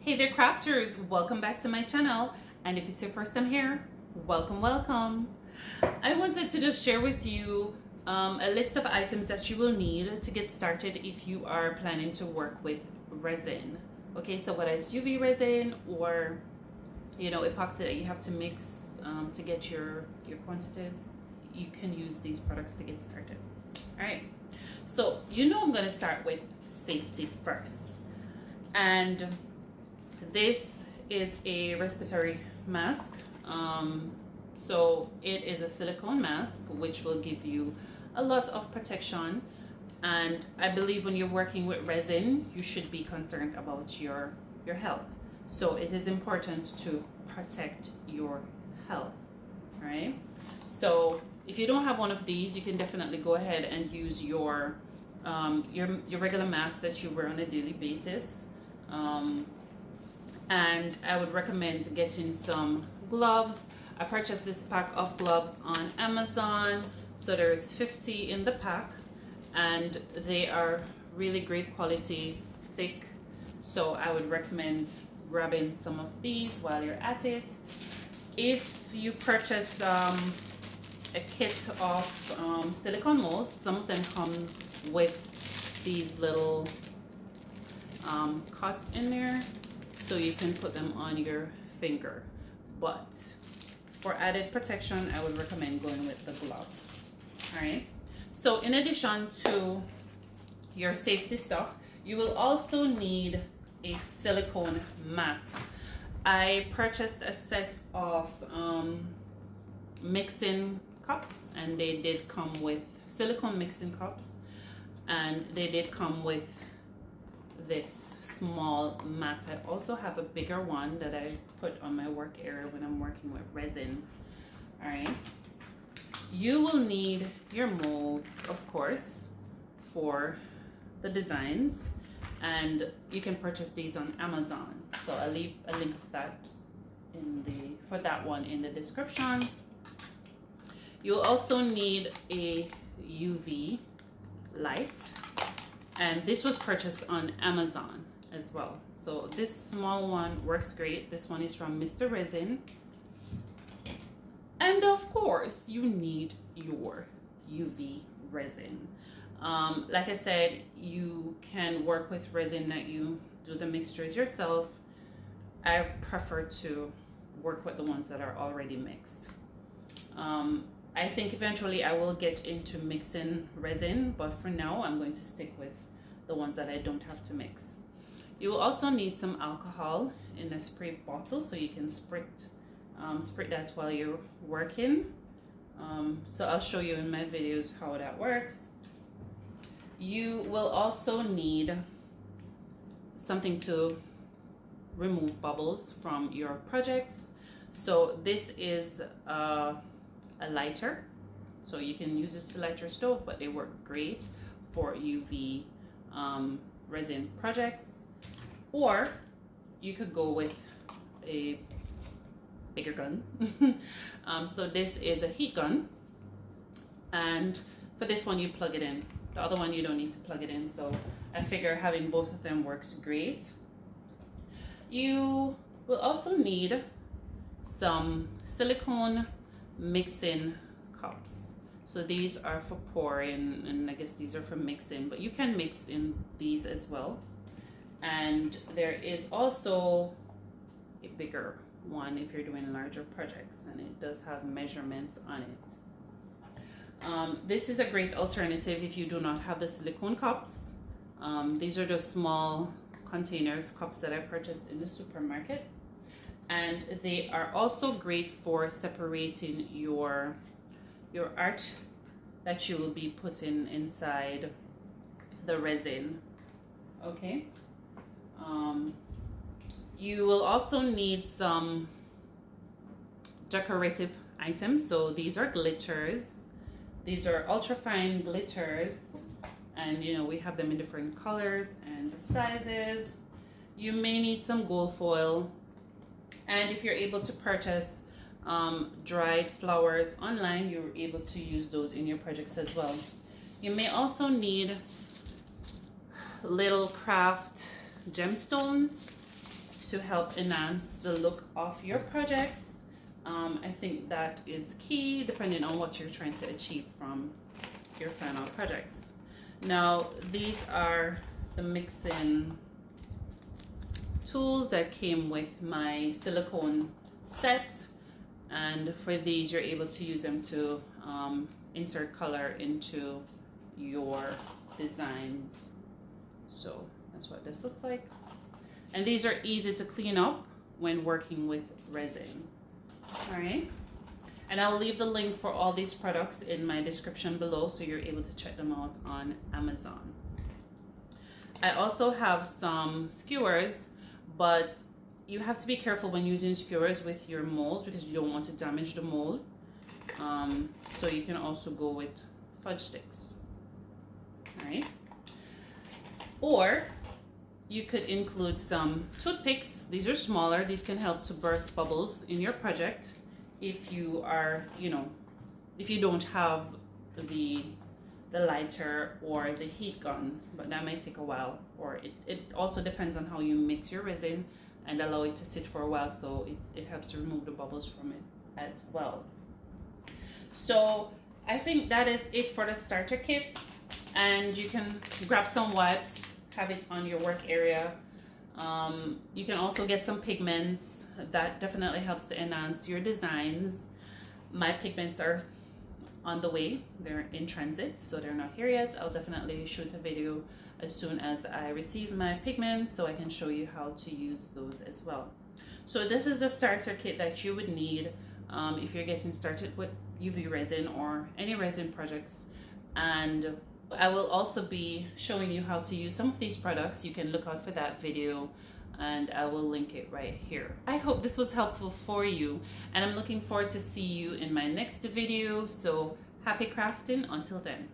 Hey there crafters, welcome back to my channel, and if it's your first time here, welcome. I wanted to just share with you a list of items that you will need to get started if you are planning to work with resin. Okay, so whether it's UV resin or epoxy that you have to mix to get your quantities, you can use these products to get started. All right, so I'm going to start with safety first, and this is a respiratory mask. So it is a silicone mask which will give you a lot of protection, and I believe when you're working with resin you should be concerned about your health, so it is important to protect your health. All right, so if you don't have one of these, you can definitely go ahead and use your regular mask that you wear on a daily basis. And I would recommend getting some gloves. I purchased this pack of gloves on Amazon, so there's 50 in the pack, and they are really great quality, thick, so I would recommend grabbing some of these while you're at it. If you purchase a kit of silicone molds, some of them come with these little cuts in there, so you can put them on your finger, but for added protection I would recommend going with the gloves. All right, so in addition to your safety stuff, you will also need a silicone mat. I purchased a set of mixing cups, and they did come with silicone mixing cups, and they did come with this small mat. I also have a bigger one that I put on my work area when I'm working with resin. All right, you will need your molds, of course, for the designs, and you can purchase these on Amazon, so I'll leave a link of that for that one in the description. You'll also need a UV light, and this was purchased on Amazon as well. So this small one works great. This one is from Mr. Resin. And of course, you need your UV resin. Like I said, you can work with resin that you do the mixtures yourself. I prefer to work with the ones that are already mixed. I think eventually I will get into mixing resin, but for now I'm going to stick with the ones that I don't have to mix. You will also need some alcohol in a spray bottle, so you can spray that while you're working. So I'll show you in my videos how that works. You will also need something to remove bubbles from your projects. So this is a lighter, so you can use this to light your stove, but they work great for UV resin projects. Or you could go with a bigger gun. So this is a heat gun, and for this one you plug it in. The other one you don't need to plug it in, so I figure having both of them works great. You will also need some silicone mixing cups. So these are for pouring, and I guess these are for mixing, but you can mix in these as well. And there is also a bigger one if you're doing larger projects, and it does have measurements on it. This is a great alternative if you do not have the silicone cups. These are the small containers, cups that I purchased in the supermarket, and they are also great for separating your art that you will be putting inside the resin. Okay. You will also need some decorative items. So these are glitters. These are ultra fine glitters, and we have them in different colors and sizes. You may need some gold foil, and if you're able to purchase dried flowers online, you're able to use those in your projects as well. You may also need little craft gemstones to help enhance the look of your projects. I think that is key depending on what you're trying to achieve from your final projects. Now, these are the mixing tools that came with my silicone set, and for these you're able to use them to insert color into your designs. So that's what this looks like, and these are easy to clean up when working with resin. All right, and I'll leave the link for all these products in my description below so you're able to check them out on Amazon. I also have some skewers, but you have to be careful when using skewers with your molds because you don't want to damage the mold. So you can also go with fudge sticks. All right, or you could include some toothpicks. These are smaller. These can help to burst bubbles in your project if you are, if you don't have the lighter or the heat gun, but that might take a while, or it also depends on how you mix your resin and allow it to sit for a while, so it helps to remove the bubbles from it as well. So I think that is it for the starter kit, and you can grab some wipes, have it on your work area. You can also get some pigments. That definitely helps to enhance your designs. My pigments are on the way. They're in transit, so they're not here yet. I'll definitely shoot a video as soon as I receive my pigments so I can show you how to use those as well. So this is the starter kit that you would need if you're getting started with UV resin or any resin projects. And I will also be showing you how to use some of these products. You can look out for that video, and I will link it right here. I hope this was helpful for you, and I'm looking forward to see you in my next video. So happy crafting until then.